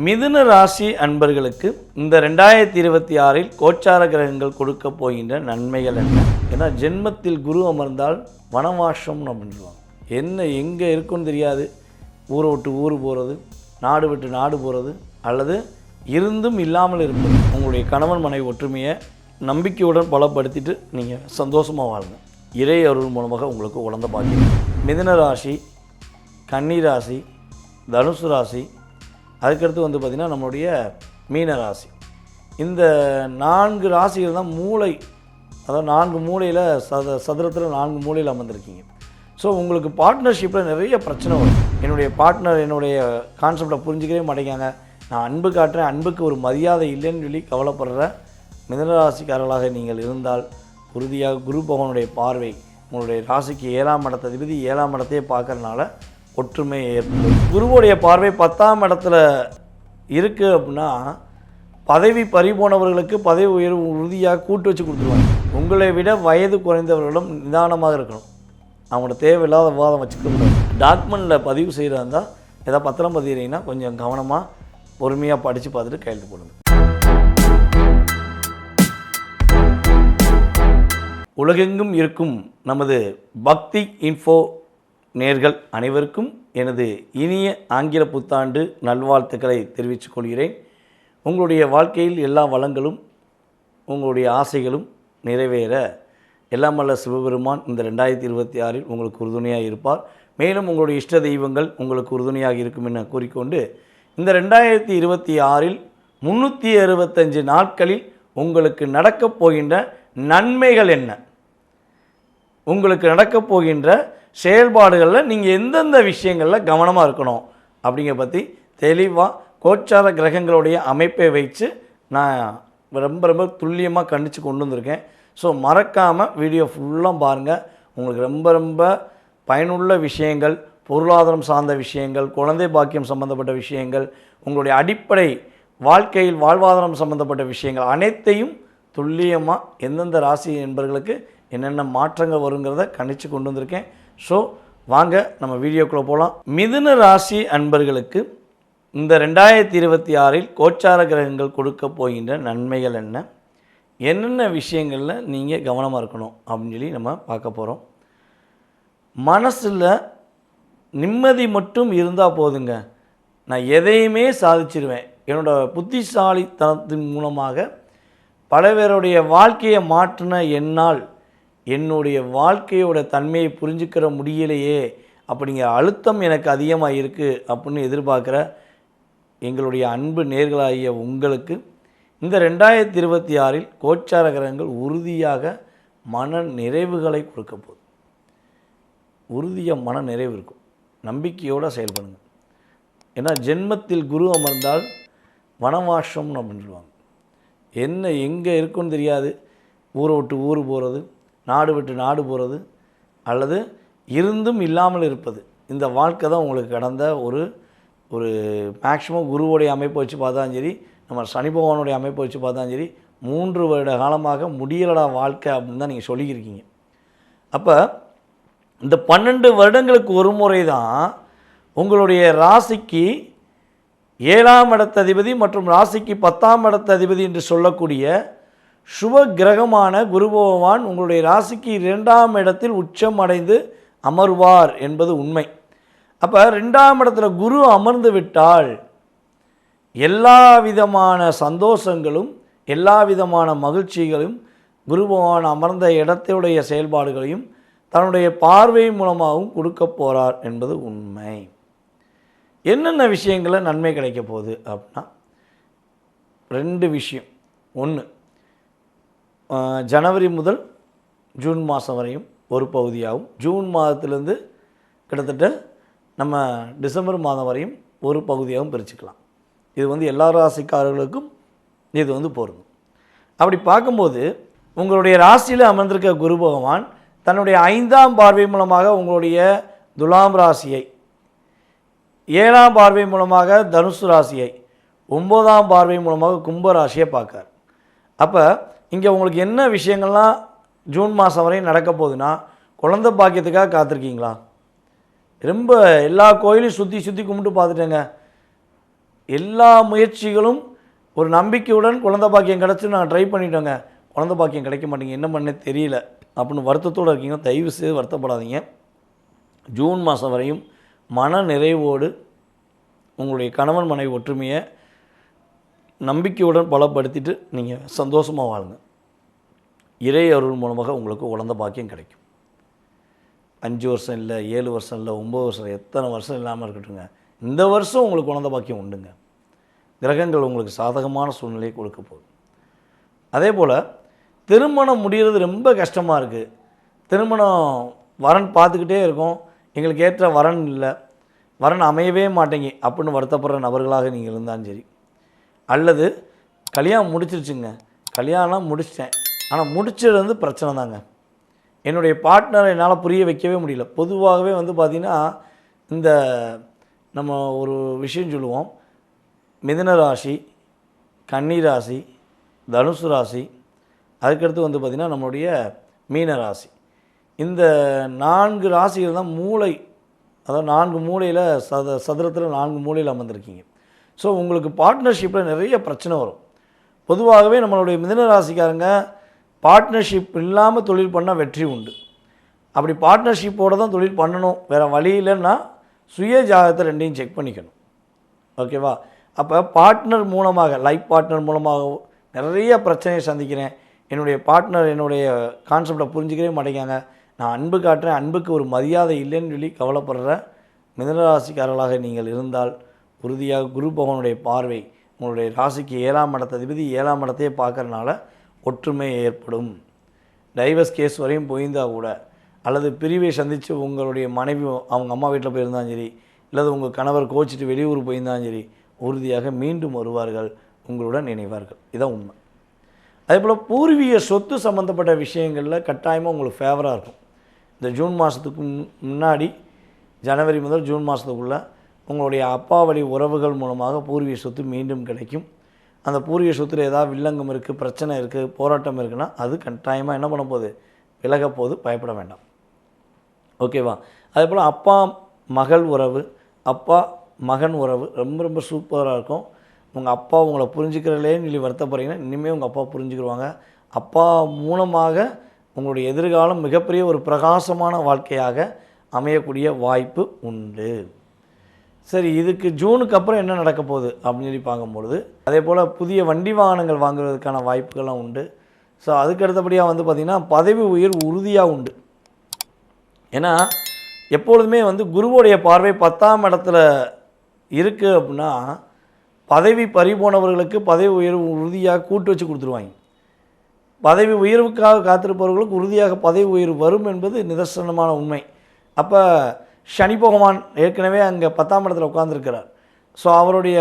மிதுன ராசி அன்பர்களுக்கு இந்த 2026இல் கோச்சார கிரகங்கள் கொடுக்க போகின்ற நன்மைகள் என்ன? ஏன்னா ஜென்மத்தில் குரு அமர்ந்தால் வனவாசம்னு அப்படின்வாங்க. என்ன எங்கே இருக்குன்னு தெரியாது, ஊரை விட்டு ஊர் போகிறது, நாடு விட்டு நாடு போகிறது, அல்லது இருந்தும் இல்லாமல் இருப்பது. உங்களுடைய கணவன் மனைவி ஒற்றுமையை நம்பிக்கையுடன் பலப்படுத்திட்டு நீங்கள் சந்தோஷமாக வாழுங்க. இறை அருள் மூலமாக உங்களுக்கு உழந்த பாக்கியம். மிதுன ராசி, கன்னி ராசி, தனுசு ராசி, அதுக்கடுத்து பார்த்திங்கன்னா நம்மளுடைய மீன ராசி. இந்த 4 ராசிகள் தான் மூளை, அதாவது 4 மூலையில் சதுரத்தில் 4 மூலையில் அமர்ந்திருக்கீங்க. ஸோ உங்களுக்கு பார்ட்னர்ஷிப்பில் நிறைய பிரச்சனை வரும். என்னுடைய பார்ட்னர் என்னுடைய கான்செப்டை புரிஞ்சிக்கவே மாட்டேங்காங்க, நான் அன்பு காட்டுறேன், அன்புக்கு ஒரு மரியாதை இல்லைன்னு சொல்லி கவலைப்படுற மிதுனராசிக்காரர்களாக நீங்கள் இருந்தால் உறுதியாக குரு பகவானுடைய பார்வை உங்களுடைய ராசிக்கு 7ஆம் இடத்த அதிபதி 7ஆம் இடத்தையே பார்க்கறதுனால ஒற்றுமை ஏற்படும். குருவுடைய பார்வை 10ஆம் இடத்துல இருக்குது அப்படின்னா பதவி பறிபோனவர்களுக்கு பதவி உயர்வு உறுதியாக கூட்டு வச்சு கொடுத்துருவாங்க. உங்களை விட வயது குறைந்தவர்களிடம் நிதானமாக இருக்கணும். அவங்களோட தேவையில்லாத விவாதம் வச்சுக்க. டாக்குமெண்ட்டில் பதிவு செய்கிறதா இருந்தால் ஏதாவது பத்திரம் பதிகிறீங்கன்னா கொஞ்சம் கவனமாக பொறுமையாக படித்து பார்த்துட்டு கையெழுத்து போடுங்க. உலகெங்கும் இருக்கும் நமது பக்தி இன்ஃபோ நேர்கள் அனைவருக்கும் எனது இனிய ஆங்கில புத்தாண்டு நல்வாழ்த்துக்களை தெரிவித்துக் கொள்கிறேன். உங்களுடைய வாழ்க்கையில் எல்லா வளங்களும் உங்களுடைய ஆசைகளும் நிறைவேற எல்லாம் வல்ல சிவபெருமான் இந்த 2026இல் உங்களுக்கு உறுதுணையாக இருப்பார். மேலும் உங்களுடைய இஷ்ட தெய்வங்கள் உங்களுக்கு உறுதுணையாக இருக்கும் என கூறிக்கொண்டு இந்த 2026இல் 365 நாட்களில் உங்களுக்கு நடக்கப் போகின்ற நன்மைகள் என்ன, உங்களுக்கு நடக்கப் போகின்ற செயல்பாடுகளில் நீங்கள் எந்தெந்த விஷயங்களில் கவனமாக இருக்கணும் அப்படிங்கிற பற்றி தெளிவாக கோச்சார கிரகங்களுடைய அமைப்பை வச்சு நான் ரொம்ப துல்லியமாக கண்டித்து கொண்டு வந்திருக்கேன். ஸோ மறக்காமல் வீடியோ ஃபுல்லாக பாருங்கள். உங்களுக்கு ரொம்ப பயனுள்ள விஷயங்கள், பொருளாதாரம் சார்ந்த விஷயங்கள், குழந்தை பாக்கியம் சம்பந்தப்பட்ட விஷயங்கள், உங்களுடைய அடிப்படை வாழ்க்கையில் வாழ்வாதாரம் சம்பந்தப்பட்ட விஷயங்கள் அனைத்தையும் துல்லியமாக எந்தெந்த ராசி என்பவர்களுக்கு என்னென்ன மாற்றங்கள் வருங்கிறத கணிச்சு கொண்டு வந்திருக்கேன். ஸோ வாங்க நம்ம வீடியோக்குள்ளே போகலாம். மிதுன ராசி அன்பர்களுக்கு இந்த 2026இல் கோச்சார கிரகங்கள் கொடுக்க போகின்ற நன்மைகள் என்ன, என்னென்ன விஷயங்களில் நீங்கள் கவனமாக இருக்கணும் அப்படின்னு சொல்லி நம்ம பார்க்க போகிறோம். மனசில் நிம்மதி மட்டும் இருந்தால் போதுங்க, நான் எதையுமே சாதிச்சிருவேன். என்னோடய புத்திசாலித்தனத்தின் மூலமாக பல பேருடைய வாழ்க்கையை மாற்றின என்னால் என்னுடைய வாழ்க்கையோட தன்மையை புரிஞ்சுக்கிற முடியலையே அப்படிங்கிற அழுத்தம் எனக்கு அதிகமாக இருக்குது அப்படின்னு எதிர்பார்க்குற எங்களுடைய அன்பு நேர்களாகிய உங்களுக்கு இந்த 2026இல் கோச்சார கிரகங்கள் உறுதியாக மன நிறைவுகளை கொடுக்க போகுது. உறுதியாக மன நிறைவு இருக்கும். நம்பிக்கையோடு செயல்படுங்க. ஏன்னா ஜென்மத்தில் குரு அமர்ந்தால் வனவாசம்னு அப்படின்னு சொல்லுவாங்க. என்ன எங்கே இருக்குன்னு தெரியாது, ஊரை விட்டு ஊர் போகிறது, நாடு விட்டு நாடு போகிறது, அல்லது இருந்தும் இல்லாமல் இருப்பது. இந்த வாழ்க்கை தான் உங்களுக்கு கடந்த ஒரு மேக்ஸிமம் குருவோடைய அமைப்பை வச்சு பார்த்தாலும் சரி, நம்ம சனி பகவானுடைய அமைப்பை வச்சு பார்த்தாலும் சரி, 3 வருட காலமாக முடியலடா வாழ்க்கை அப்படின்னு தான் நீங்கள் சொல்லியிருக்கீங்க. அப்போ இந்த 12 வருடங்களுக்கு ஒரு முறை தான் உங்களுடைய ராசிக்கு 7ஆம் இடத்த அதிபதி மற்றும் ராசிக்கு 10ஆம் இடத்த அதிபதி என்று சொல்லக்கூடிய சுப கிரகமான குரு பகவான் உங்களுடைய ராசிக்கு 2ஆம் இடத்தில் உச்சம் அடைந்து அமர்வார் என்பது உண்மை. அப்போ 2ஆம் இடத்துல குரு அமர்ந்து விட்டால் எல்லா விதமான சந்தோஷங்களும் எல்லா விதமான மகிழ்ச்சிகளும் குரு பகவான் அமர்ந்த இடத்துடைய செயல்பாடுகளையும் தன்னுடைய பார்வை மூலமாகவும் கொடுக்க போகிறார் என்பது உண்மை. என்னென்ன விஷயங்களில் நன்மை கிடைக்க போகுது அப்படின்னா 2 விஷயம். ஒன்று, ஜனவரி முதல் ஜூன் மாதம் வரையும் ஒரு பகுதியாகவும், ஜூன் மாதத்திலேருந்து கிட்டத்தட்ட நம்ம டிசம்பர் மாதம் வரையும் ஒரு பகுதியாகவும் பிரிச்சுக்கலாம். இது எல்லா ராசிக்காரர்களுக்கும் இது பொருந்தும். அப்படி பார்க்கும்போது உங்களுடைய ராசியில் அமர்ந்திருக்க குரு பகவான் தன்னுடைய 5ஆம் பார்வை மூலமாக உங்களுடைய துலாம் ராசியை, 7ஆம் பார்வை மூலமாக தனுசு ராசியை, 9ஆம் பார்வை மூலமாக கும்ப ராசியை பார்க்கார். அப்போ இங்கே உங்களுக்கு என்ன விஷயங்கள்லாம் ஜூன் மாதம் வரையும் நடக்க போகுதுன்னா, குழந்தை பாக்கியத்துக்காக காத்திருக்கீங்களா? ரொம்ப எல்லா கோயிலையும் சுற்றி கும்பிட்டு பார்த்துட்டேங்க, எல்லா முயற்சிகளும் ஒரு நம்பிக்கையுடன் குழந்தை பாக்கியம் கிடச்சி நான் ட்ரை பண்ணிட்டேங்க, குழந்தை பாக்கியம் கிடைக்க மாட்டேங்க, என்ன பண்ண தெரியல அப்படின்னு வருத்தத்தோடு இருக்கீங்க. தயவு செய்து வருத்தப்படாதீங்க. ஜூன் மாதம் வரையும் மன நிறைவோடு உங்களுடைய கணவன் மனைவி ஒற்றுமையை நம்பிக்கையுடன் பலப்படுத்திட்டு நீங்கள் சந்தோஷமாக வாழுங்க. இறை அருள் மூலமாக உங்களுக்கு குழந்தை பாக்கியம் கிடைக்கும். 5 வருஷம் இல்லை, 7 வருஷம் இல்லை, 9 வருஷம், எத்தனை வருஷம் இல்லாமல் இருக்கட்டுங்க, இந்த வருஷம் உங்களுக்கு குழந்தை பாக்கியம் உண்டுங்க. கிரகங்கள் உங்களுக்கு சாதகமான சூழ்நிலையை கொடுக்க போகுது. அதே போல் திருமணம் முடிகிறது ரொம்ப கஷ்டமாக இருக்குது. திருமணம் வரன் பார்த்துக்கிட்டே இருக்கோம், எங்களுக்கு ஏற்ற வரன் இல்லை, வரன் அமையவே மாட்டேங்கி அப்படின்னு வருத்தப்படுற நபர்களாக நீங்கள் இருந்தாலும் சரி, அல்லது கல்யாணம் முடிச்சிருச்சுங்க, கல்யாணம் முடிச்சிட்டேன் ஆனால் முடிச்சது வந்து பிரச்சனை தாங்க, என்னுடைய பார்ட்னரை என்னால் புரிய வைக்கவே முடியல. பொதுவாகவே வந்து பார்த்திங்கன்னா இந்த நம்ம ஒரு விஷயம் சொல்லுவோம், மிதுன ராசி, கன்னி ராசி, தனுசு ராசி, அதுக்கடுத்து வந்து பார்த்திங்கன்னா நம்மளுடைய மீன ராசி, இந்த 4 ராசிகள் தான் மூளை, அதாவது 4 மூலையில் சதுரத்தில் 4 மூலையில் அமர்ந்திருக்கீங்க. ஸோ உங்களுக்கு பார்ட்னர்ஷிப்பில் நிறைய பிரச்சனை வரும். பொதுவாகவே நம்மளுடைய மிதுன ராசிக்காரங்க பார்ட்னர்ஷிப் இல்லாமல் தொழில் பண்ணால் வெற்றி உண்டு. அப்படி பார்ட்னர்ஷிப்போடு தான் தொழில் பண்ணணும், வேறு வழி இல்லைன்னா சுய ஜாதகத்தை ரெண்டையும் செக் பண்ணிக்கணும். ஓகேவா? அப்போ பார்ட்னர் மூலமாக, லைஃப் பார்ட்னர் மூலமாக நிறைய பிரச்சனையை சந்திக்கிறேன், என்னுடைய பார்ட்னர் என்னுடைய கான்செப்டை புரிஞ்சிக்கவே மாட்டேங்காங்க, நான் அன்பு காட்டுறேன், அன்புக்கு ஒரு மரியாதை இல்லைன்னு சொல்லி கவலைப்படுற மிதுனராசிக்காரர்களாக நீங்கள் இருந்தால் உறுதியாக குரு பகவானுடைய பார்வை உங்களுடைய ராசிக்கு 7ஆம் இடத்த அதிபதி 7ஆம் இடத்தையே பார்க்கறனால ஒற்றுமை ஏற்படும். டைவர்ஸ் கேஸ் வரையும் போயிருந்தால் கூட, அல்லது பிரிவை சந்தித்து உங்களுடைய மனைவி அவங்க அம்மா வீட்டில் போயிருந்தாலும் சரி, இல்லது உங்கள் கணவர் கோச்சிட்டு வெளியூர் போயிருந்தாலும் சரி, உறுதியாக மீண்டும் வருவார்கள், உங்களுடன் இணைவார்கள். இதான் உண்மை. அதே போல் பூர்வீக சொத்து சம்மந்தப்பட்ட விஷயங்களில் கட்டாயமாக உங்களுக்கு ஃபேவராக இருக்கும். இந்த ஜூன் மாதத்துக்கு முன்னாடி, ஜனவரி முதல் ஜூன் மாதத்துக்குள்ளே உங்களுடைய அப்பா வழி உறவுகள் மூலமாக பூர்வீக சொத்து மீண்டும் கிடைக்கும். அந்த பூர்வீக சொத்தில் ஏதாவது வில்லங்கம் இருக்குது, பிரச்சனை இருக்குது, போராட்டம் இருக்குன்னா அது கட்டாயமாக என்ன பண்ண போகுது, விலக போகுது, பயப்பட வேண்டாம். ஓகேவா? அதே போல் அப்பா மகள் உறவு, அப்பா மகன் உறவு ரொம்ப ரொம்ப சூப்பராக இருக்கும். உங்கள் அப்பா உங்களை புரிஞ்சுக்கிறலேன்னு சொல்லி வருத்தப்படுறீங்கன்னா இனிமேல் உங்கள் அப்பா புரிஞ்சுக்கிடுவாங்க. அப்பா மூலமாக உங்களுடைய எதிர்காலம் மிகப்பெரிய ஒரு பிரகாசமான வாழ்க்கையாக அமையக்கூடிய வாய்ப்பு உண்டு. சரி, இதுக்கு ஜூனுக்கு அப்புறம் என்ன நடக்க போகுது அப்படின்னு சொல்லி பார்க்கும்பொழுது, அதே போல் புதிய வண்டி வாகனங்கள் வாங்குறதுக்கான வாய்ப்புகள்லாம் உண்டு. ஸோ அதுக்கு அடுத்தபடியாக வந்து பார்த்திங்கன்னா பதவி உயர்வு உறுதியாக உண்டு. ஏன்னா எப்பொழுதுமே வந்து குருவோடைய பார்வை 10ஆம் இடத்துல இருக்குது அப்படின்னா பதவி பறிபோனவர்களுக்கு பதவி உயர்வு உறுதியாக கூட்டு வச்சு கொடுத்துருவாங்க. பதவி உயர்வுக்காக காத்திருப்பவர்களுக்கு உறுதியாக பதவி உயர்வு வரும் என்பது நிதர்சனமான உண்மை. அப்போ சனி பகவான் ஏற்கனவே அங்கே 10ஆம் இடத்துல உட்கார்ந்துருக்கிறார். ஸோ அவருடைய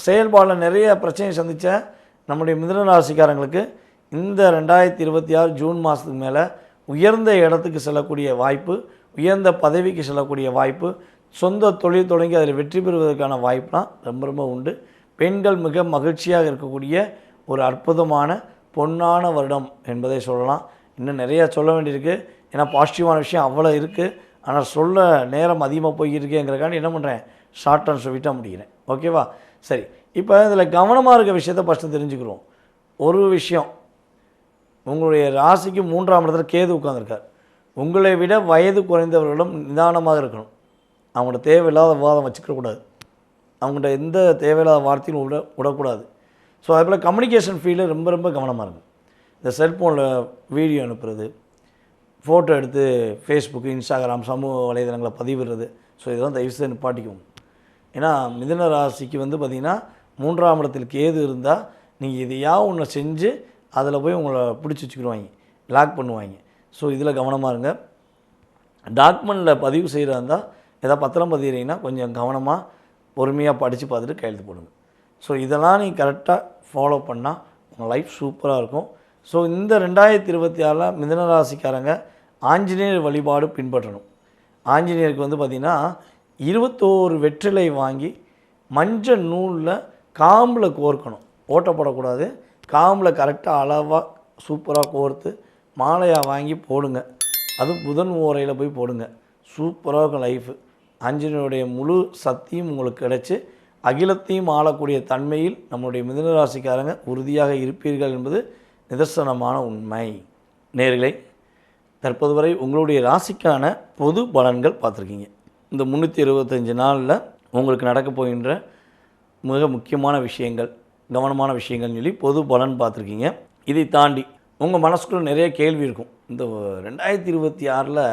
செயல்பாடில் நிறைய பிரச்சனையை சந்தித்த நம்முடைய மிதுன ராசிக்காரங்களுக்கு இந்த 2026 ஜூன் மாதத்துக்கு மேலே உயர்ந்த இடத்துக்கு செல்லக்கூடிய வாய்ப்பு, உயர்ந்த பதவிக்கு செல்லக்கூடிய வாய்ப்பு, சொந்த தொழில் தொடங்கி அதில் வெற்றி பெறுவதற்கான வாய்ப்புலாம் ரொம்ப ரொம்ப உண்டு. பெண்கள் மிக மகிழ்ச்சியாக இருக்கக்கூடிய ஒரு அற்புதமான பொன்னான வருடம் என்பதை சொல்லலாம். இன்னும் நிறையா சொல்ல வேண்டியிருக்கு, ஏன்னா பாசிட்டிவான விஷயம் அவ்வளோ இருக்குது. ஆனால் சொல்ல நேரம் அதிகமாக போய்கிருக்கேங்கிறக்காண்டி என்ன பண்ணுறேன், ஷார்ட் அண்ட் ஸ்வீட்டாக முடிக்கிறேன். ஓகேவா? சரி, இப்போ இதில் கவனமாக இருக்க விஷயத்தை ஃபஸ்ட்டு தெரிஞ்சுக்கிறோம். ஒரு விஷயம், உங்களுடைய ராசிக்கு 3ஆம் இடத்துல கேது உட்கார்ந்துருக்கார். உங்களை விட வயது குறைந்தவர்களிடம் நிதானமாக இருக்கணும். அவங்கள்ட்ட தேவையில்லாத விவாதம் வச்சுக்கக்கூடாது, அவங்கள்ட்ட எந்த தேவையில்லாத வார்த்தையும் விடக்கூடாது. ஸோ அதுபோல் கம்யூனிகேஷன் ஃபீல்டில் ரொம்ப ரொம்ப கவனமாக இருக்கும். இந்த செல்ஃபோனில் வீடியோ அனுப்புறது, ஃபோட்டோ எடுத்து ஃபேஸ்புக்கு, இன்ஸ்டாகிராம், சமூக வலைதளங்களை பதிவிடுறது, ஸோ இதெல்லாம் தயவுசெய்து நிப்பாட்டிக்கும். ஏன்னா மிதுன ராசிக்கு வந்து பார்த்திங்கன்னா 3ஆம் இடத்தில் கேது இருந்தால் நீங்கள் எதையாவது ஒன்று செஞ்சு அதில் போய் உங்களை பிடிச்சி வச்சுக்கிடுவாங்க, லாக் பண்ணுவாங்க. ஸோ இதில் கவனமாக இருங்க. டாக்குமெண்ட்டில் பதிவு செய்கிறதா இருந்தால் ஏதாவது பத்திரம் பதிகிறீங்கன்னா கொஞ்சம் கவனமாக பொறுமையாக படித்து பார்த்துட்டு கையெழுத்து போடுங்க. ஸோ இதெல்லாம் நீங்கள் கரெக்டாக ஃபாலோ பண்ணால் உங்கள் லைஃப் சூப்பராக இருக்கும். ஸோ இந்த 2026 மிதுன ராசிக்காரங்க ஆஞ்சநேயர் வழிபாடு பின்பற்றணும். ஆஞ்சநேயருக்கு வந்து பார்த்திங்கன்னா 21 வெற்றிலை வாங்கி மஞ்சள் நூலில் காம்பில் கோர்க்கணும், ஓட்டப்படக்கூடாது. காம்பில் கரெக்டாக அளவாக சூப்பராக கோர்த்து மாலையாக வாங்கி போடுங்க. அதுவும் புதன் ஓரையில் போய் போடுங்க. சூப்பராக இருக்கும் லைஃபு. ஆஞ்சநேயருடைய முழு சக்தியும் உங்களுக்கு கிடச்சி அகிலத்தையும் ஆளக்கூடிய தன்மையில் நம்முடைய மிதுன ராசிக்காரங்க உறுதியாக இருப்பீர்கள் என்பது நிதர்சனமான உண்மை. நேயர்களே, தற்போது வரை உங்களுடைய ராசிக்கான பொது பலன்கள் பார்த்துருக்கீங்க. இந்த 365 நாளில் உங்களுக்கு நடக்க போகின்ற மிக முக்கியமான விஷயங்கள், கவனமான விஷயங்கள்னு சொல்லி பொது பலன் பார்த்துருக்கீங்க. இதை தாண்டி உங்கள் மனசுக்குள்ள நிறைய கேள்வி இருக்கும். இந்த 2026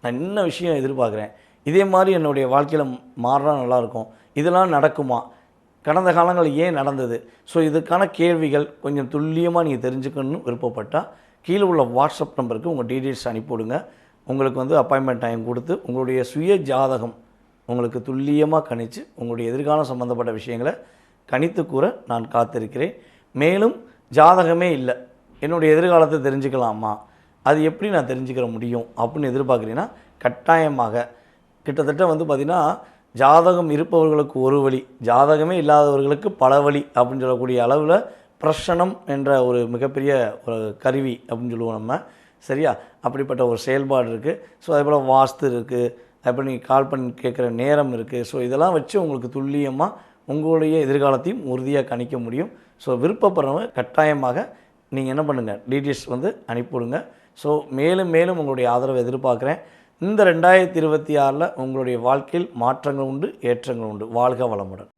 நான் என்ன விஷயம் எதிர்பார்க்குறேன், இதே மாதிரி என்னுடைய வாழ்க்கையில் மாறினா நல்லாயிருக்கும், இதெல்லாம் நடக்குமா, கடந்த காலங்களில் ஏன் நடந்தது? ஸோ இதுக்கான கேள்விகள் கொஞ்சம் துல்லியமாக நீங்கள் தெரிஞ்சுக்கணும்னு விருப்பப்பட்டால் கீழே உள்ள வாட்ஸ்அப் நம்பருக்கு உங்கள் டீட்டெயில்ஸ் அனுப்பிவிடுங்க. உங்களுக்கு அப்பாயின்மெண்ட் டைம் கொடுத்து உங்களுடைய சுய ஜாதகம் உங்களுக்கு துல்லியமாக கணித்து உங்களுடைய எதிர்காலம் சம்மந்தப்பட்ட விஷயங்களை கணித்து கூற நான் காத்திருக்கிறேன். மேலும் ஜாதகமே இல்லை, என்னுடைய எதிர்காலத்தை தெரிஞ்சுக்கலாமா, அது எப்படி நான் தெரிஞ்சுக்கிற முடியும் அப்படின்னு எதிர்பார்க்குறீங்கன்னா கட்டாயமாக கிட்டத்தட்ட பார்த்திங்கன்னா ஜாதகம் இருப்பவர்களுக்கு ஒரு வழி, ஜாதகமே இல்லாதவர்களுக்கு பல வழி அப்படின்னு சொல்லக்கூடிய அளவில் பிரசனம் என்ற ஒரு மிகப்பெரிய ஒரு கருவி அப்படின்னு சொல்லுவோம் நம்ம. சரியா? அப்படிப்பட்ட ஒரு செயல்பாடு இருக்குது. ஸோ அதேபோல் வாஸ்து இருக்குது, அதுபோல் நீங்கள் கால் பண்ணி கேட்குற நேரம் இருக்குது. ஸோ இதெல்லாம் வச்சு உங்களுக்கு துல்லியமாக உங்களுடைய எதிர்காலத்தையும் உறுதியாக கணிக்க முடியும். ஸோ விருப்பப்படுறவங்க கட்டாயமாக நீங்கள் என்ன பண்ணுங்கள், டீட்டெயில்ஸ் அனுப்பிவிடுங்க. ஸோ மேலும் மேலும் உங்களுடைய ஆதரவை எதிர்பார்க்குறேன். இந்த 2026 உங்களுடைய வாழ்க்கையில் மாற்றங்கள் உண்டு, ஏற்றங்கள் உண்டு. வாழ்க வளமுடன்.